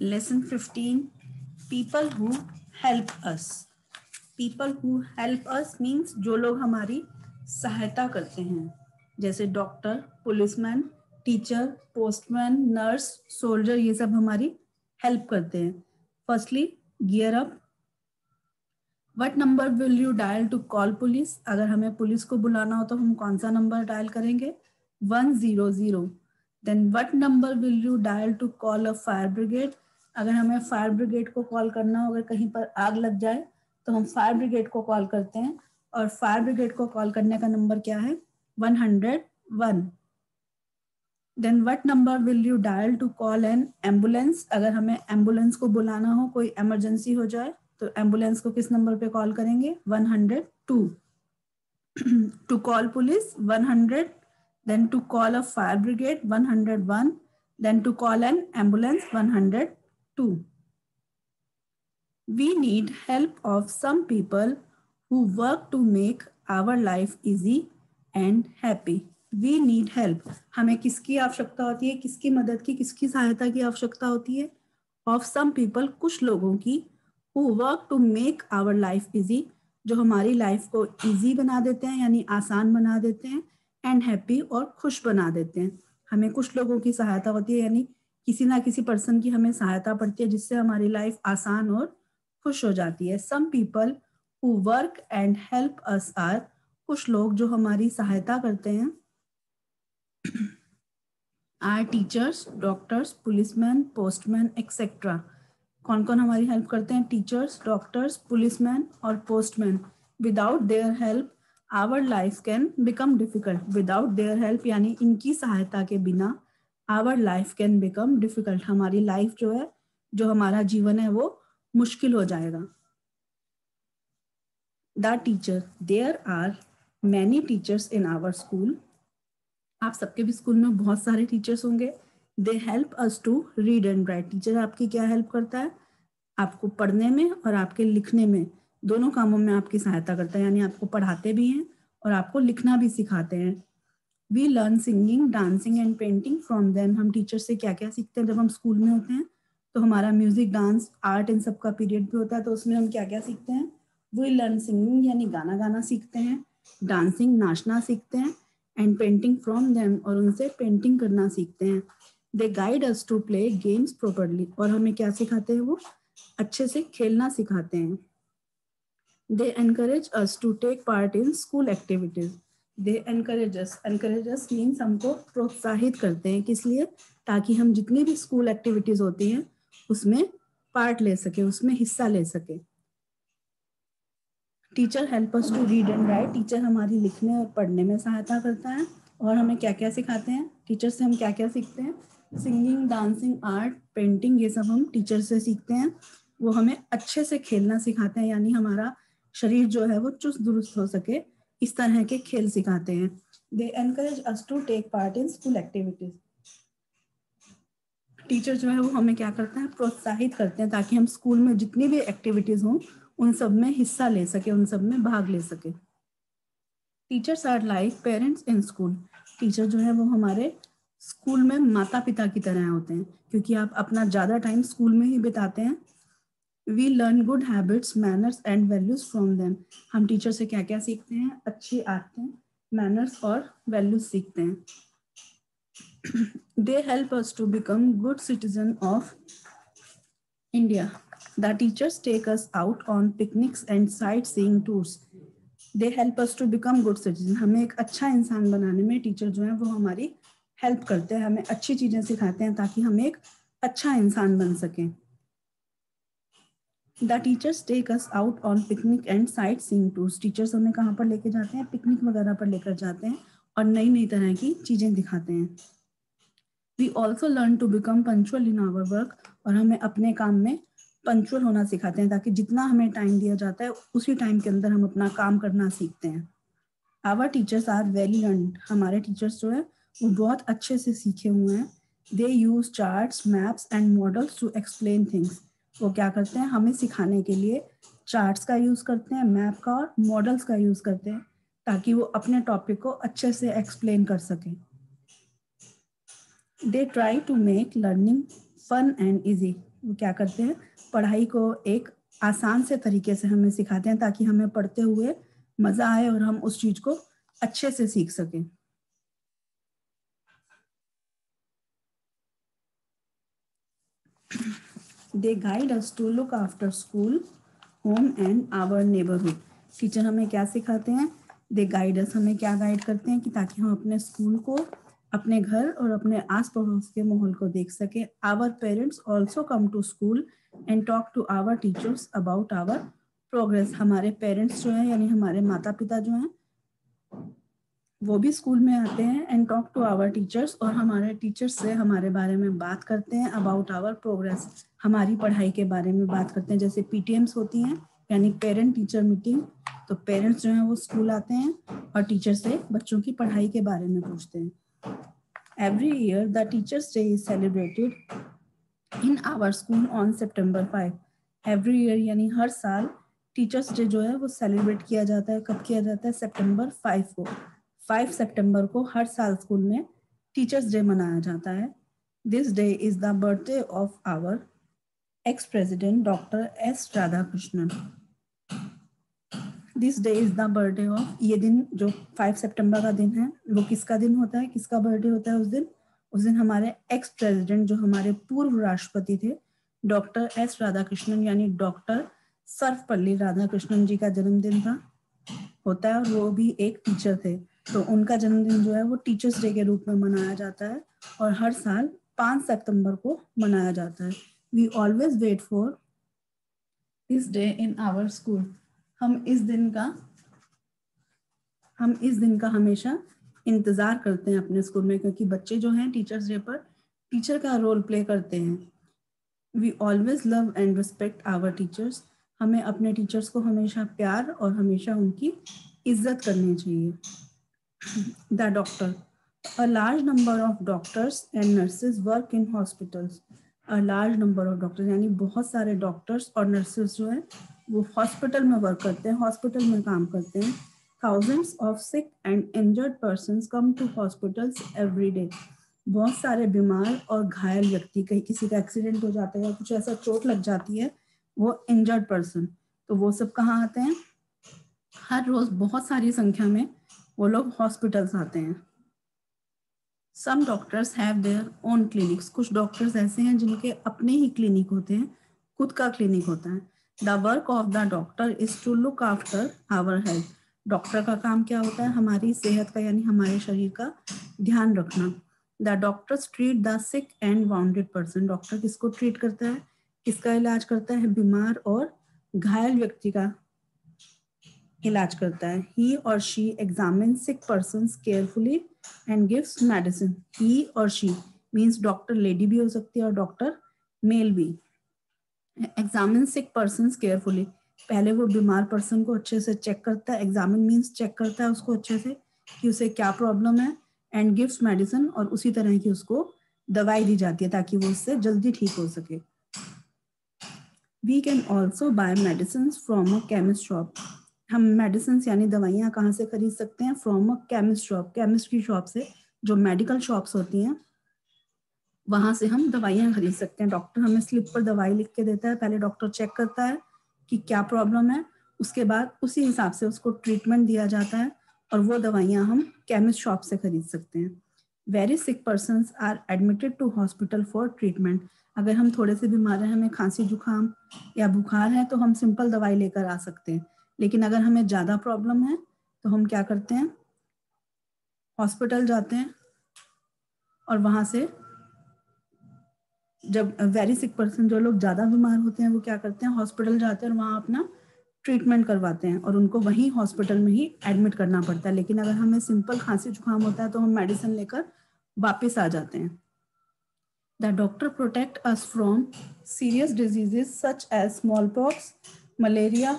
Lesson 15, people who help us. People who help us means जो लोग हमारी सहायता करते हैं, जैसे doctor, policeman, teacher, postman, nurse, soldier, ये सब हमारी हेल्प करते हैं. Firstly, gear up. What number will you dial to call police? अगर हमें पुलिस को बुलाना हो तो हम कौन सा नंबर डायल करेंगे? 100. Then what number will you dial to call a fire brigade? अगर हमें फायर ब्रिगेड को कॉल करना हो, अगर कहीं पर आग लग जाए तो हम फायर ब्रिगेड को कॉल करते हैं, और फायर ब्रिगेड को कॉल करने का नंबर क्या है? 101. Then what number will you dial to call an ambulance? अगर हमें एम्बुलेंस को बुलाना हो, कोई इमरजेंसी हो जाए, तो एम्बुलेंस को किस नंबर पे कॉल करेंगे? 102. To call police 100, then to call a fire brigade 101, then to call an ambulance 102. We need help of some people who work to make our life easy and happy. We need help. हमें किसकी आवश्यकता होती है? किसकी मदद की, किसकी सहायता की आवश्यकता होती है? Of some people, कुछ लोगों की, who work to make our life easy, जो हमारी लाइफ को इजी बना देते हैं, यानी आसान बना देते हैं, एंड हैप्पी, और खुश बना देते हैं. हमें कुछ लोगों की सहायता होती है, यानी किसी ना किसी पर्सन की हमें सहायता पड़ती है, जिससे हमारी लाइफ आसान और खुश हो जाती है. Some people who work and help us are, कुछ लोग जो हमारी सहायता करते हैं, are teachers, doctors, policeman, postman, etcetera. कौन कौन हमारी हेल्प करते हैं? टीचर्स, डॉक्टर्स, पुलिसमैन और postman. Without their help our life can become difficult. Without their help यानी इनकी सहायता के बिना our life can become difficult. हमारी लाइफ जो है, जो हमारा जीवन है, वो मुश्किल हो जाएगा. The teacher, there are many teachers in our school. आप सबके भी स्कूल में बहुत सारे टीचर्स होंगे. They help us to read and write. Teacher आपकी क्या हेल्प करता है? आपको पढ़ने में और आपके लिखने में, दोनों कामों में आपकी सहायता करता है, यानी आपको पढ़ाते भी हैं और आपको लिखना भी सिखाते हैं. We learn singing, dancing and painting from them. हम टीचर से क्या क्या सीखते हैं? जब हम स्कूल में होते हैं तो हमारा म्यूजिक, डांस, आर्ट, इन सब का पीरियड भी होता है, तो उसमें हम क्या क्या सीखते हैं? वी लर्न सिंगिंग यानी गाना गाना सीखते हैं, डांसिंग नाचना सीखते हैं, एंड पेंटिंग फ्रॉम देम, और उनसे पेंटिंग करना सीखते हैं. They guide us to play games properly, और हमें क्या सिखाते हैं? वो अच्छे से खेलना सिखाते हैं. They encourage us to take part in school activities. They encourage us means हमको प्रोत्साहित करते हैं. किस लिए? ताकि हम जितनी भी स्कूल एक्टिविटीज होती हैं उसमें पार्ट ले सके, उसमें हिस्सा ले सके. Teacher help us to read and write. Teacher हमारी लिखने और पढ़ने में सहायता करता है. और हमें क्या क्या सिखाते हैं? टीचर से हम क्या क्या सीखते हैं? सिंगिंग, डांसिंग, आर्ट, पेंटिंग, ये सब हम टीचर से सीखते हैं. वो हमें अच्छे से खेलना सिखाते हैं, यानी हमारा शरीर जो है वो चुस्त दुरुस्त हो सके, इस तरह के खेल सिखाते हैं. They encourage us to take part in school activities. Teacher जो है वो हमें क्या करते हैं? प्रोत्साहित करते हैं, ताकि हम स्कूल में जितनी भी एक्टिविटीज हों उन सब में हिस्सा ले सके, उन सब में भाग ले सके. Teachers are like parents in school. Teacher जो है वो हमारे स्कूल में माता पिता की तरह होते हैं, क्योंकि आप अपना ज़्यादा टाइम स्कूल में ही बिताते हैं. We learn good habits, manners and values from them. हम टीचर से क्या क्या सीखते हैं? अच्छी आदतें, मैनर्स और वैल्यूज सीखते हैं. They help us to become good citizen of India. The teachers take us out on picnics and sightseeing tours. They help us to become good citizen. हमें एक अच्छा इंसान बनाने में टीचर जो है वो हमारी हेल्प करते हैं, हमें अच्छी चीजें सिखाते हैं ताकि हम एक अच्छा इंसान बन सकें. The teachers take us out on picnic and sightseeing tours. Teachers हमें कहाँ पर लेके जाते हैं? पिकनिक वगैरह पर लेकर जाते हैं और नई नई तरह की चीजें दिखाते हैं. We also learn to become punctual in our work. और हमें अपने काम में पंक्चुअल होना सिखाते हैं, ताकि जितना हमें टाइम दिया जाता है उसी टाइम के अंदर हम अपना काम करना सीखते हैं. Our teachers are well learned. हमारे टीचर्स जो है वो बहुत अच्छे से सीखे हुए हैं. They use charts, maps and models to explain things. वो क्या करते हैं? हमें सिखाने के लिए चार्ट्स का यूज करते हैं, मैप का और मॉडल्स का यूज करते हैं, ताकि वो अपने टॉपिक को अच्छे से एक्सप्लेन कर सकें. They try to make learning fun and easy. वो क्या करते हैं, पढ़ाई को एक आसान से तरीके से हमें सिखाते हैं ताकि हमें पढ़ते हुए मजा आए और हम उस चीज को अच्छे से सीख सकें। They guide us to look after school, home and our neighbourhood. Teacher हमें क्या सिखाते हैं, दे गाइड अस, हमें क्या गाइड करते हैं कि ताकि हम अपने स्कूल को, अपने घर और अपने आस पड़ोस के माहौल को देख सके। Our parents also come to school and talk to our teachers about our progress. हमारे पेरेंट्स जो हैं यानी हमारे माता पिता जो हैं वो भी स्कूल में आते हैं and talk to our teachers, और हमारे टीचर्स से हमारे बारे में बात करते हैं अबाउट आवर प्रोग्रेस, हमारी पढ़ाई के बारे में बात करते हैं। जैसे पीटीएम्स होती हैं यानी पेरेंट टीचर मीटिंग, तो पेरेंट्स जो हैं वो स्कूल आते हैं और टीचर से बच्चों की पढ़ाई के बारे में पूछते हैं। Every year the teachers day is celebrated in our school on September 5। Every year यानी हर साल टीचर्स डे जो है वो सेलिब्रेट किया जाता है। कब किया जाता है, September 5 को। 5 सितंबर को हर साल स्कूल में टीचर्स डे मनाया जाता है। This day is the birthday of our ex president doctor S Radhakrishnan. This day is the birthday of, ये दिन जो 5 सितंबर का दिन है वो किसका दिन होता है, किसका बर्थडे होता है उस दिन? उस दिन हमारे एक्स प्रेसिडेंट, जो हमारे पूर्व राष्ट्रपति थे, डॉक्टर एस राधाकृष्णन यानी डॉक्टर सर्वपल्ली राधाकृष्णन जी का जन्मदिन था होता है, और वो भी एक टीचर थे। तो उनका जन्मदिन जो है वो टीचर्स डे के रूप में मनाया जाता है और हर साल 5 सितंबर को मनाया जाता है। We always wait for this day in our school. हम इस दिन का हमेशा इंतजार करते हैं अपने स्कूल में, क्योंकि बच्चे जो हैं टीचर्स डे पर टीचर का रोल प्ले करते हैं। We always love and respect our teachers. हमें अपने टीचर्स को हमेशा प्यार और हमेशा उनकी इज्जत करनी चाहिए। The doctor, a large number of doctors and nurses work in hospitals. A large number of doctors यानी बहुत सारे डॉक्टर्स और नर्सेज जो है वो हॉस्पिटल में वर्क करते हैं, हॉस्पिटल में काम करते हैं। Thousands of sick and injured persons come to hospitals every day. बहुत सारे बीमार और घायल व्यक्ति, कहीं किसी का एक्सीडेंट हो जाता है या कुछ ऐसा चोट लग जाती है, वो इंजर्ड पर्सन, तो वो सब कहाँ आते हैं? हर रोज बहुत सारी संख्या में वो लोग हॉस्पिटल्स आते हैं। Some doctors have their own clinics. कुछ डॉक्टर्स ऐसे हैं जिनके अपने ही क्लिनिक होते हैं, खुद का क्लिनिक होता है। The work of the doctor is to look after our health. Doctor का काम क्या होता है? हमारी सेहत का यानी हमारे शरीर का ध्यान रखना। The doctors treat the sick and bounded person. Doctor किसको ट्रीट करता है, किसका इलाज करता है? बीमार और घायल व्यक्ति का इलाज करता है। He or she examine sick person carefully and gives medicine. He or she means doctor lady भी हो सकती है और डॉक्टर मेल भी। एग्जामिन सिक पर्सन केयरफुली, पहले वो बीमार पर्सन को अच्छे से चेक करता है। एग्जामिन मीन्स चेक करता है उसको अच्छे से कि उसे क्या प्रॉब्लम है, एंड गिव्स मेडिसिन, और उसी तरह की उसको दवाई दी जाती है ताकि वो उससे जल्दी ठीक हो सके। We can also buy medicine from a chemist shop. हम मेडिसिन यानी दवाइयाँ कहाँ से खरीद सकते हैं? From a chemist shop, chemist की शॉप से, जो मेडिकल शॉप्स होती हैं वहां से हम दवाइयाँ खरीद सकते हैं। डॉक्टर हमें स्लिप पर दवाई लिख के देता है, पहले डॉक्टर चेक करता है कि क्या प्रॉब्लम है, उसके बाद उसी हिसाब से उसको ट्रीटमेंट दिया जाता है, और वो दवाइयाँ हम केमिस्ट शॉप से खरीद सकते हैं। Very sick persons are admitted to hospital for treatment. अगर हम थोड़े से बीमार हैं, हमें खांसी जुकाम या बुखार है, तो हम सिंपल दवाई लेकर आ सकते हैं। लेकिन अगर हमें ज़्यादा प्रॉब्लम है तो हम क्या करते हैं? हॉस्पिटल जाते हैं, और वहाँ से जब वेरी सिक पर्सन, जो लोग ज़्यादा बीमार होते हैं, वो क्या करते हैं? हॉस्पिटल जाते हैं और वहाँ अपना ट्रीटमेंट करवाते हैं, और उनको वहीं हॉस्पिटल में ही एडमिट करना पड़ता है। लेकिन अगर हमें सिंपल खांसी जुकाम होता है तो हम मेडिसिन लेकर वापस आ जाते हैं। The doctor protect us from serious diseases such as smallpox, malaria,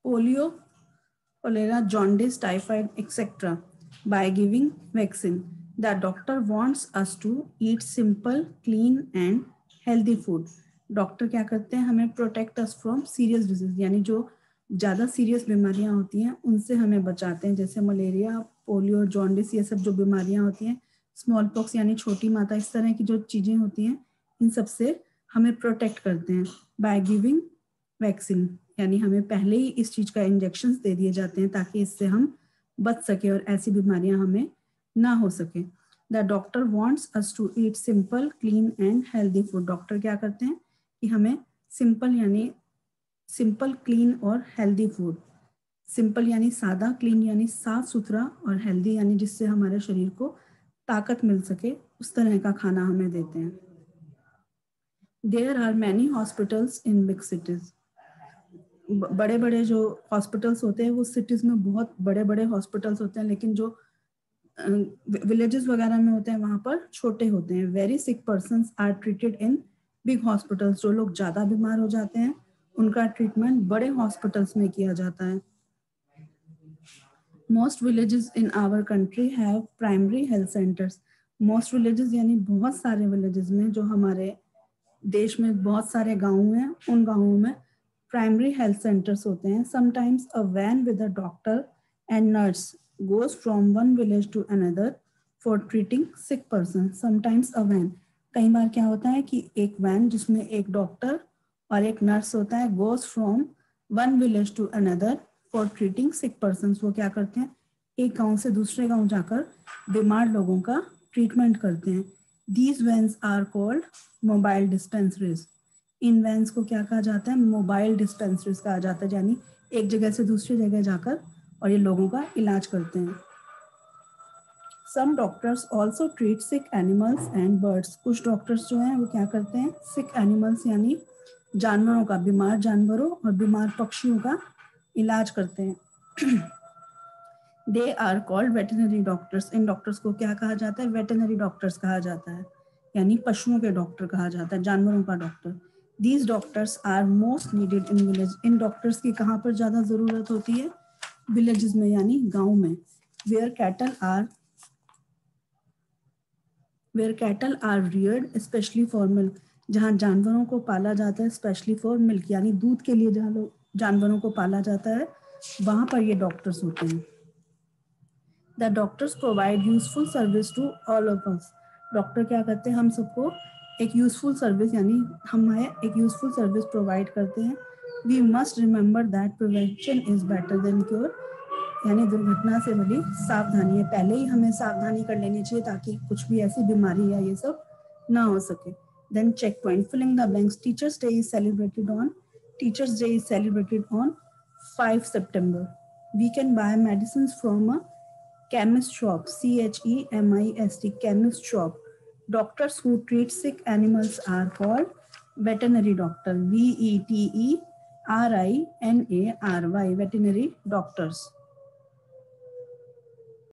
cholera, jaundice, typhoid, etc. by giving vaccine. The doctor wants us to eat simple, clean and healthy food. Doctor क्या करते हैं? हमें protect us from serious disease, यानी जो ज़्यादा serious बीमारियां होती हैं उनसे हमें बचाते हैं, जैसे मलेरिया, पोलियो, जॉन्डिस, ये सब जो बीमारियां होती हैं, स्मॉल पॉक्स यानी छोटी माता, इस तरह की जो चीजें होती हैं, इन सब से हमें प्रोटेक्ट करते हैं बाय गिविंग वैक्सीन, यानी हमें पहले ही इस चीज का इंजेक्शन दे दिए जाते हैं ताकि इससे हम बच सके और ऐसी बीमारियां हमें ना हो सके। The doctor wants us to eat simple, clean and healthy food. Doctor क्या करते हैं कि हमें सिंपल, क्लीन और हेल्दी फूड, सिंपल यानी सादा, क्लीन यानी साफ सुथरा, और हेल्दी यानी जिससे हमारे शरीर को ताकत मिल सके, उस तरह का खाना हमें देते हैं। There are many hospitals in big cities. बड़े बड़े जो हॉस्पिटल्स होते हैं वो सिटीज में बहुत बड़े बड़े हॉस्पिटल्स होते हैं, लेकिन जो विलेजेस वगैरह में होते हैं वहां पर छोटे होते हैं। Very sick persons are treated in big hospitals. जो लोग ज्यादा बीमार हो जाते हैं उनका ट्रीटमेंट बड़े हॉस्पिटल्स में किया जाता है। Most villages in our country have primary health centres. Most villages यानी बहुत सारे विलेजेस में, जो हमारे देश में बहुत सारे गाँव हैं, उन गाँवों में प्राइमरी हेल्थ सेंटर्स होते हैं। Sometimes a van with a doctor and nurse goes from one village to another for treating sick person. Sometimes a van, कई बार क्या होता है कि एक वैन जिसमें एक डॉक्टर और एक नर्स होता है, goes from one village to another for treating sick persons। वो क्या करते हैं, एक गांव से दूसरे गांव जाकर बीमार लोगों का ट्रीटमेंट करते हैं। These vans are called mobile dispensaries। In vans को क्या कहा जाता है, मोबाइल डिस्पेंसरीज कहा जाता है, यानी एक जगह से दूसरी जगह जाकर और ये लोगों का इलाज करते हैं। Some doctors also treat sick animals and birds. कुछ डॉक्टर्स जो हैं वो क्या करते हैं, सिक एनिमल्स यानी जानवरों का, बीमार जानवरों और बीमार पक्षियों का इलाज करते हैं। They are called veterinary doctors. इन डॉक्टर्स को क्या कहा जाता है, वेटनरी डॉक्टर्स कहा जाता है, यानी पशुओं के डॉक्टर कहा जाता है, जानवरों का doctor. These doctors are most needed in village. इन डॉक्टर्स की कहाँ पर ज्यादा जरूरत होती है, विलेजेस में यानी गांव में। Where cattle are reared specially for milk. जहाँ जानवरों को पाला जाता है स्पेशली फॉर मिल्क, यानी दूध के लिए जहाँ लोग जानवरों को पाला जाता है, वहां पर ये डॉक्टर्स होते हैं। The doctors provide useful service to all of us. Doctor क्या करते हैं, हम सबको एक यूजफुल सर्विस, यानी हमें एक यूजफुल सर्विस प्रोवाइड करते हैं। We must remember that prevention is better than cure. यानी दुर्घटना से बड़ी सावधानी है, पहले ही हमें सावधानी कर लेनी चाहिए ताकि कुछ भी ऐसी बीमारी या ये सब ना हो सके। Then check point, filling the blanks. Teachers day is celebrated on 5 September। We can buy medicines from a chemist shop, CHEMIST, chemist shop. Doctors who treat sick animals are called veterinary doctor, VETERINARY, veterinary doctors.